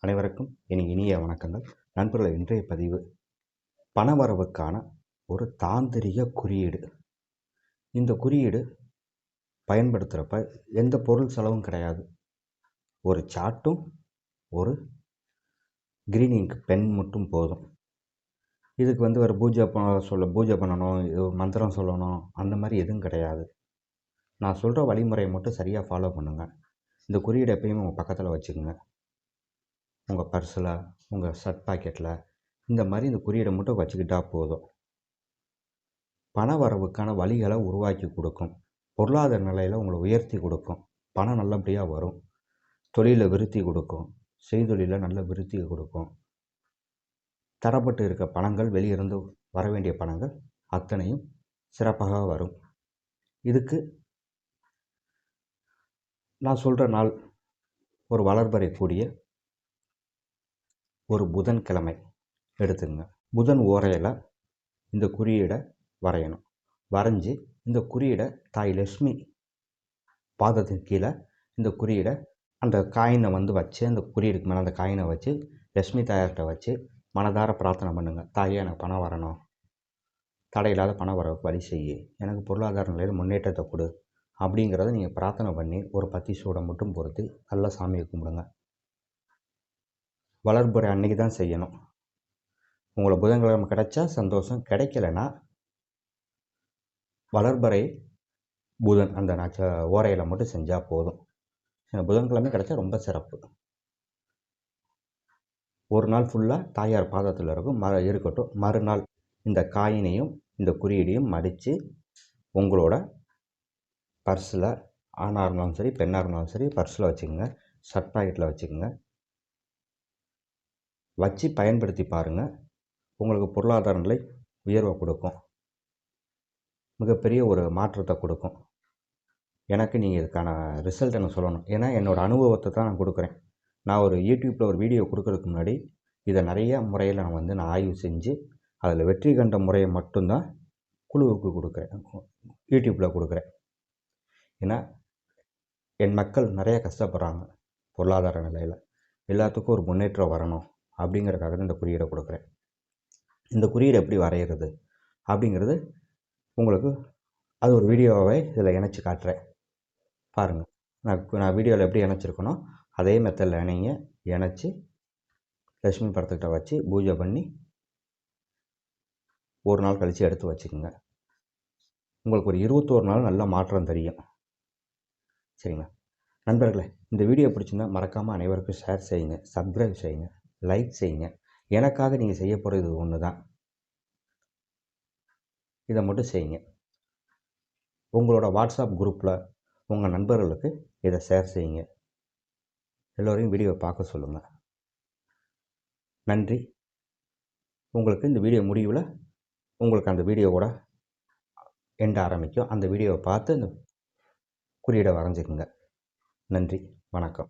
அனைவருக்கும் இனிய வணக்கங்கள். நண்பர்களே, இன்றைய பதிவு பணவரவுக்கான ஒரு தாந்திரிக குறியீடு. இந்த குறியீடு பயன்படுத்துகிறப்ப எந்த பொருள் செலவும் கிடையாது. ஒரு சார்ட்டும் ஒரு கிரீன் இங்க் பென் மட்டும் போதும். இதுக்கு ஒரு பூஜை பண்ணணும், மந்திரம் சொல்லணும், அந்த மாதிரி எதுவும் கிடையாது. நான் சொல்கிற வழிமுறையை மட்டும் சரியாக ஃபாலோ பண்ணுங்கள். இந்த குறியீடு எப்பயுமே உங்கள் பக்கத்தில் வச்சுக்கோங்க. உங்கள் பர்ஸில், உங்கள் ஷர்ட் பாக்கெட்டில், இந்த மாதிரி இந்த குறியீடை மட்டும் வச்சுக்கிட்டால் போதும். பண வரவுக்கான வழிகளை உருவாக்கி கொடுக்கும். பொருளாதார நிலையில் உங்களை உயர்த்தி கொடுக்கும். பணம் நல்லபடியாக வரும். தொழிலில் விருத்தி கொடுக்கும். செய்தொழிலில் நல்ல விருத்தி கொடுக்கும். தரப்பட்டு இருக்க பணங்கள், வெளியிருந்து வர வேண்டிய பணங்கள் அத்தனையும் சிறப்பாக வரும். இதுக்கு நான் சொல்கிற நாள் ஒரு வளர்பறை கூடிய ஒரு புதன்கிழமை எடுத்துங்க. புதன் ஓரையில் இந்த குறியீடை வரையணும். வரைஞ்சி இந்த குறியீடை தாய் லட்சுமி பாதத்தின் கீழே இந்த குறியீடை அந்த காயினை வச்சு, அந்த குறியீடுக்கு மேலே அந்த காயினை வச்சு லட்சுமி தாயார்கிட்ட வச்சு மனதார பிரார்த்தனை பண்ணுங்கள். தாயே, எனக்கு பணம் வரணும், தடையில்லாத பணம் வர வழி செய்ய, எனக்கு பொருளாதார நிலையில் முன்னேற்றத்தை கொடு அப்படிங்கிறத நீங்கள் பிரார்த்தனை பண்ணி ஒரு பத்தி சூடம் மட்டும் பொறுத்து நல்லா சாமியை கும்பிடுங்க. வளர்புறை அன்னைக்கு தான் செய்யணும். உங்களை புதன்கிழமை கிடைச்சா சந்தோஷம், கிடைக்கலன்னா வளர்பறை புதன் அந்த ஓரையில் மட்டும் செஞ்சால் போதும். புதன்கிழமை கிடைச்சா ரொம்ப சிறப்பு. ஒரு நாள் ஃபுல்லாக தாயார் பாதத்தில் இருக்கட்டும். மறுநாள் இந்த காயினையும் இந்த குறியீடையும் மடித்து உங்களோட பர்ஸில், ஆணாக இருந்தாலும் சரி பெண்ணாக இருந்தாலும் சரி, பர்ஸில் வச்சுக்கோங்க, ஷர்ட் பாக்கெட்டில் வச்சுக்கோங்க. வச்சு பயன்படுத்தி பாருங்கள். உங்களுக்கு பொருளாதார நிலை உயர்வை கொடுக்கும். மிகப்பெரிய ஒரு மாற்றத்தை கொடுக்கும். எனக்கு நீங்கள் இதுக்கான ரிசல்ட் எனக்கு சொல்லணும். ஏன்னா என்னோடய அனுபவத்தை தான் நான் கொடுக்குறேன். நான் ஒரு யூடியூப்பில் ஒரு வீடியோ கொடுக்கறதுக்கு முன்னாடி இதை நிறைய முறையில் நான் ஆய்வு செஞ்சு அதில் வெற்றி கண்ட முறையை மட்டும்தான் குழுவுக்கு கொடுக்குறேன், யூடியூப்பில் கொடுக்குறேன். ஏன்னா என் மக்கள் நிறைய கஷ்டப்படுறாங்க பொருளாதார நிலையில். எல்லாத்துக்கும் ஒரு முன்னேற்றம் வரணும் அப்படிங்கிறதுக்காக தான் இந்த குறியீடை கொடுக்குறேன். இந்த குறியீடு எப்படி வரைகிறது அப்படிங்கிறது உங்களுக்கு அது ஒரு வீடியோவை இதில் இணைச்சி காட்டுறேன், பாருங்கள். நான் வீடியோவில் எப்படி இணைச்சிருக்கனோ அதே மெத்தடில் இணைச்சி லட்சுமி படத்துக்கிட்ட வச்சு பூஜை பண்ணி ஒரு நாள் கழித்து எடுத்து வச்சுக்கோங்க. உங்களுக்கு ஒரு 21 நாள் நல்ல மாற்றம் தெரியும். சரிங்களா நண்பர்களே? இந்த வீடியோ பிடிச்சிருந்தா மறக்காமல் அனைவருக்கும் ஷேர் செய்யுங்க, சப்ஸ்கிரைப் செய்யுங்க, லைக் செய்யுங்க. எனக்காக நீங்கள் செய்ய போகிறது இது ஒன்று தான். இதை மட்டும் செய்யுங்க. உங்களோட வாட்ஸ்அப் குரூப்பில் உங்கள் நண்பர்களுக்கு இதை ஷேர் செய்யுங்க. எல்லோரையும் வீடியோவை பார்க்க சொல்லுங்கள். நன்றி. உங்களுக்கு இந்த வீடியோ முடிவில் உங்களுக்கு அந்த வீடியோவோட எண்ட் ஆரம்பிக்கும். அந்த வீடியோவை பார்த்து அந்த குறியீடை வரைஞ்சிக்குங்க. நன்றி, வணக்கம்.